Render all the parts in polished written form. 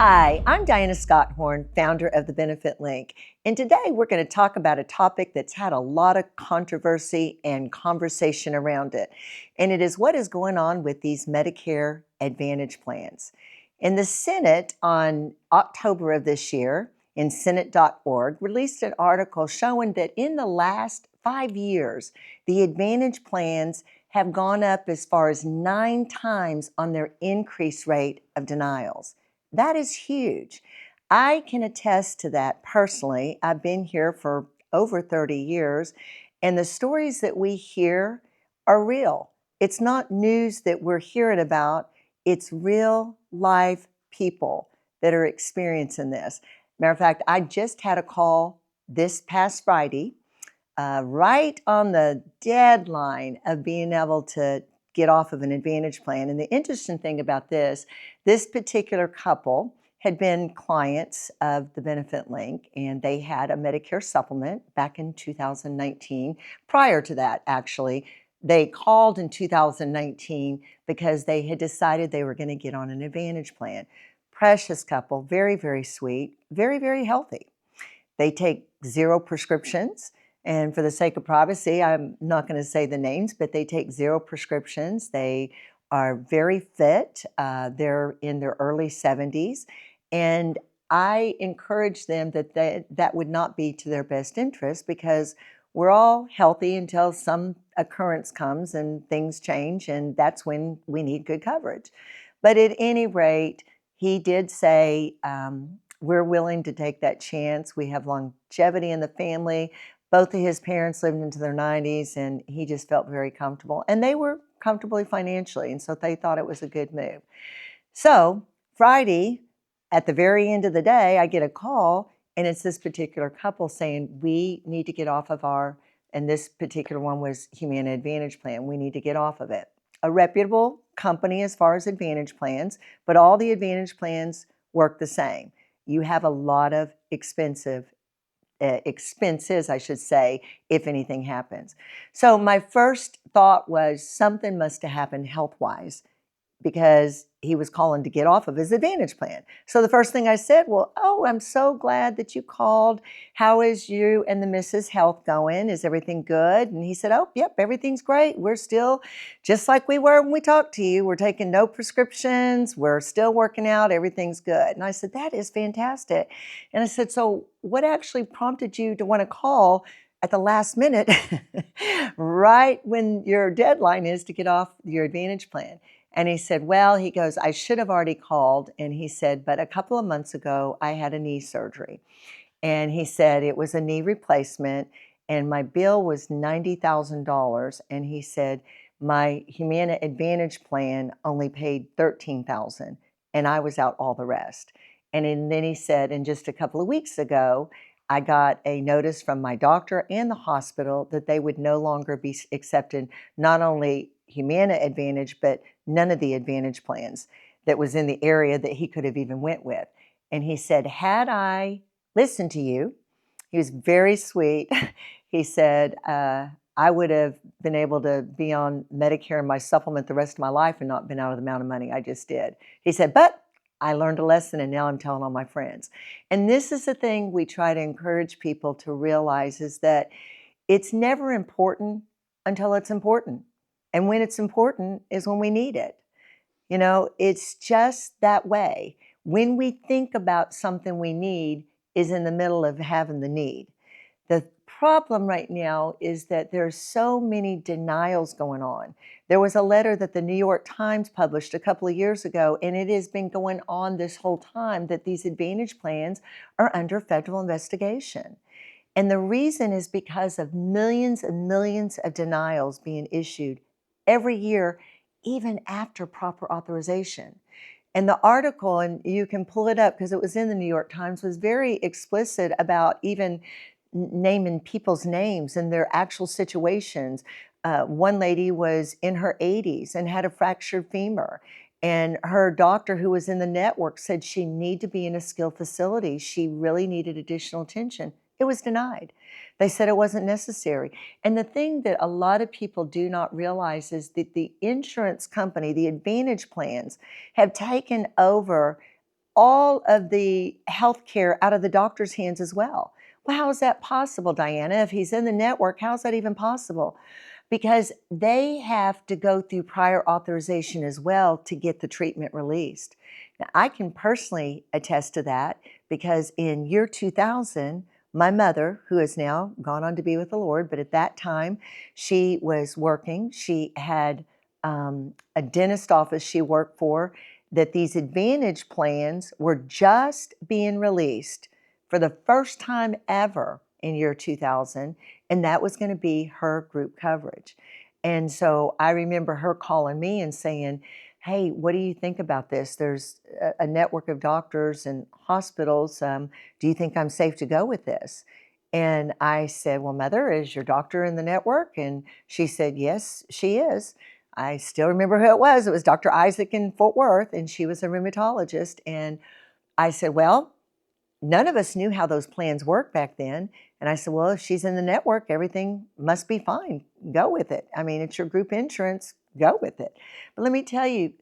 Hi, I'm Diana Scothorn, founder of the Benefit Link, and today we're going to talk about a topic that's had a lot of controversy and conversation around it, and it is what is going on with these Medicare Advantage plans. In the Senate on October of this year, in Senate.org, released an article showing that in the last 5 years, the Advantage plans have gone up as far as 9 times on their increase rate of denials. That is huge. I can attest to that personally. I've been here for over 30 years, and the stories that we hear are real. It's not news that we're hearing about, it's real life people that are experiencing this. Matter of fact, I just had a call this past Friday, right on the deadline of being able to get off of an Advantage plan. And the interesting thing about this particular couple had been clients of the Benefit Link, and they had a Medicare supplement back in 2019. Prior to that, actually, they called in 2019 because they had decided they were going to get on an Advantage plan. Precious couple, very, very sweet, very, very healthy. They take 0 prescriptions. And for the sake of privacy, I'm not going to say the names, but they take 0 prescriptions. They are very fit. They're in their early 70s. And I encourage them that that would not be to their best interest, because we're all healthy until some occurrence comes and things change, and that's when we need good coverage. But at any rate, he did say, we're willing to take that chance. We have longevity in the family. Both of his parents lived into their 90s, and he just felt very comfortable. And they were comfortably financially, and so they thought it was a good move. So Friday, at the very end of the day, I get a call, and it's this particular couple saying, we need to get off of and this particular one was Humana Advantage plan. We need to get off of it. A reputable company as far as Advantage plans, but all the Advantage plans work the same. You have a lot of expenses, I should say, if anything happens. So my first thought was something must have happened health-wise, because he was calling to get off of his Advantage plan. So the first thing I said, well, I'm so glad that you called. How is you and the Mrs. Health going? Is everything good? And he said, yep, everything's great. We're still just like we were when we talked to you. We're taking no prescriptions. We're still working out. Everything's good. And I said, that is fantastic. And I said, so what actually prompted you to want to call at the last minute, right when your deadline is to get off your Advantage plan? And he said, he goes, I should have already called. And he said, but a couple of months ago, I had a knee surgery. And he said it was a knee replacement, and my bill was $90,000. And he said, my Humana Advantage plan only paid $13,000, and I was out all the rest. And then he said, and just a couple of weeks ago, I got a notice from my doctor and the hospital that they would no longer be accepting not only Humana Advantage, but none of the Advantage plans that was in the area that he could have even went with. And he said, had I listened to you, he was very sweet. He said, I would have been able to be on Medicare and my supplement the rest of my life and not been out of the amount of money I just did. He said, but I learned a lesson, and now I'm telling all my friends. And this is the thing we try to encourage people to realize, is that it's never important until it's important. And when it's important is when we need it. It's just that way. When we think about something we need is in the middle of having the need. The problem right now is that there's so many denials going on. There was a letter that the New York Times published a couple of years ago, and it has been going on this whole time, that these Advantage plans are under federal investigation. And the reason is because of millions and millions of denials being issued every year, even after proper authorization. And the article, and you can pull it up because it was in the New York Times, was very explicit about even naming people's names and their actual situations. One lady was in her 80s and had a fractured femur. And her doctor, who was in the network, said she needed to be in a skilled facility. She really needed additional attention. It was denied. They said it wasn't necessary. And the thing that a lot of people do not realize is that the insurance company, the Advantage plans, have taken over all of the health care out of the doctor's hands as well. Well, how is that possible, Diana? If he's in the network, how is that even possible? Because they have to go through prior authorization as well to get the treatment released. Now, I can personally attest to that because in year 2000, my mother, who has now gone on to be with the Lord, but at that time she was working. She had a dentist office she worked for, that these Advantage plans were just being released for the first time ever in year 2000, and that was going to be her group coverage. And so I remember her calling me and saying, "Hey, what do you think about this? There's a network of doctors and hospitals. Do you think I'm safe to go with this?" And I said, "Well, Mother, is your doctor in the network?" And she said, "Yes, she is." I still remember who it was. It was Dr. Isaac in Fort Worth, and she was a rheumatologist. And I said, "Well, none of us knew how those plans worked back then." And I said, "Well, if she's in the network, everything must be fine. Go with it. I mean, it's your group insurance. Go with it." But let me tell you,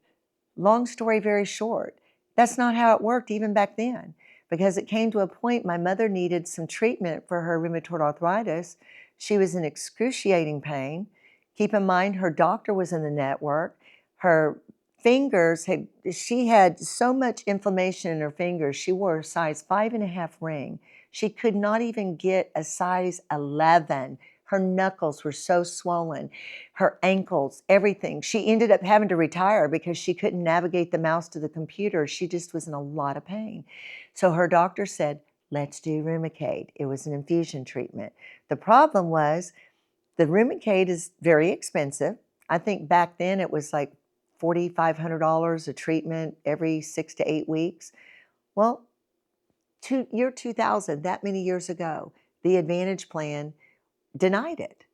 long story very short, that's not how it worked even back then, because it came to a point my mother needed some treatment for her rheumatoid arthritis. She was in excruciating pain. Keep in mind, her doctor was in the network. Her she had so much inflammation in her fingers. She wore a size 5.5 ring. She could not even get a size 11. Her knuckles were so swollen, her ankles, everything. She ended up having to retire because she couldn't navigate the mouse to the computer. She just was in a lot of pain. So her doctor said, "Let's do Remicade." It was an infusion treatment. The problem was the Remicade is very expensive. I think back then it was like $4,500 a treatment every 6 to 8 weeks. Well, year 2000, that many years ago, the Advantage plan denied it.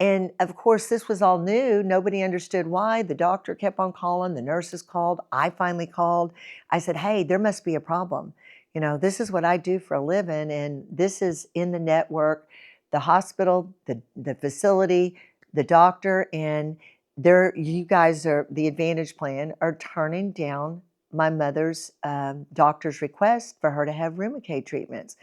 And of course, this was all new. Nobody understood why. The doctor kept on calling, the nurses called. I finally called. I said, "Hey, there must be a problem. You know, this is what I do for a living, and this is in the network, the hospital, the facility, the doctor, and you guys are the Advantage plan are turning down my mother's doctor's request for her to have Remicade treatments."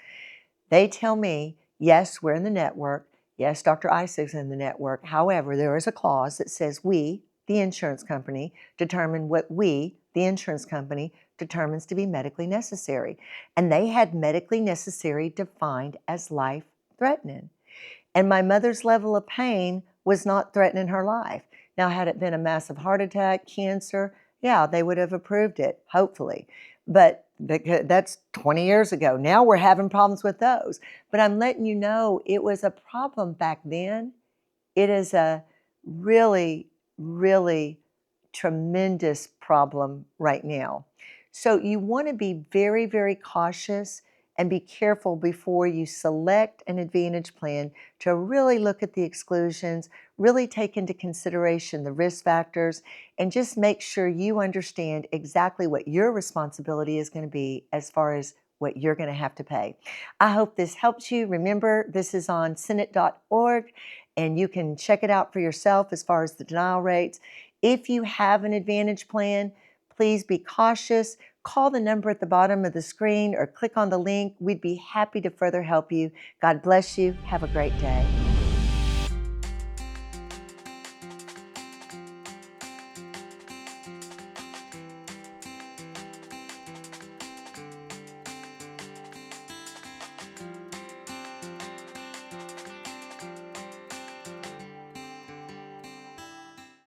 They tell me, "Yes, we're in the network. Yes, Dr. Isaac's in the network. However, there is a clause that says we, the insurance company, determine what we, the insurance company, determines to be medically necessary." And they had medically necessary defined as life-threatening. And my mother's level of pain was not threatening her life. Now, had it been a massive heart attack, cancer, yeah, they would have approved it, hopefully. But that's 20 years ago. Now we're having problems with those. But I'm letting you know it was a problem back then. It is a really, really tremendous problem right now. So you want to be very, very cautious and be careful before you select an Advantage plan to really look at the exclusions, really take into consideration the risk factors, and just make sure you understand exactly what your responsibility is going to be as far as what you're going to have to pay. I hope this helps you. Remember, this is on Senate.org, and you can check it out for yourself as far as the denial rates. If you have an Advantage plan, please be cautious. Call the number at the bottom of the screen or click on the link. We'd be happy to further help you. God bless you. Have a great day.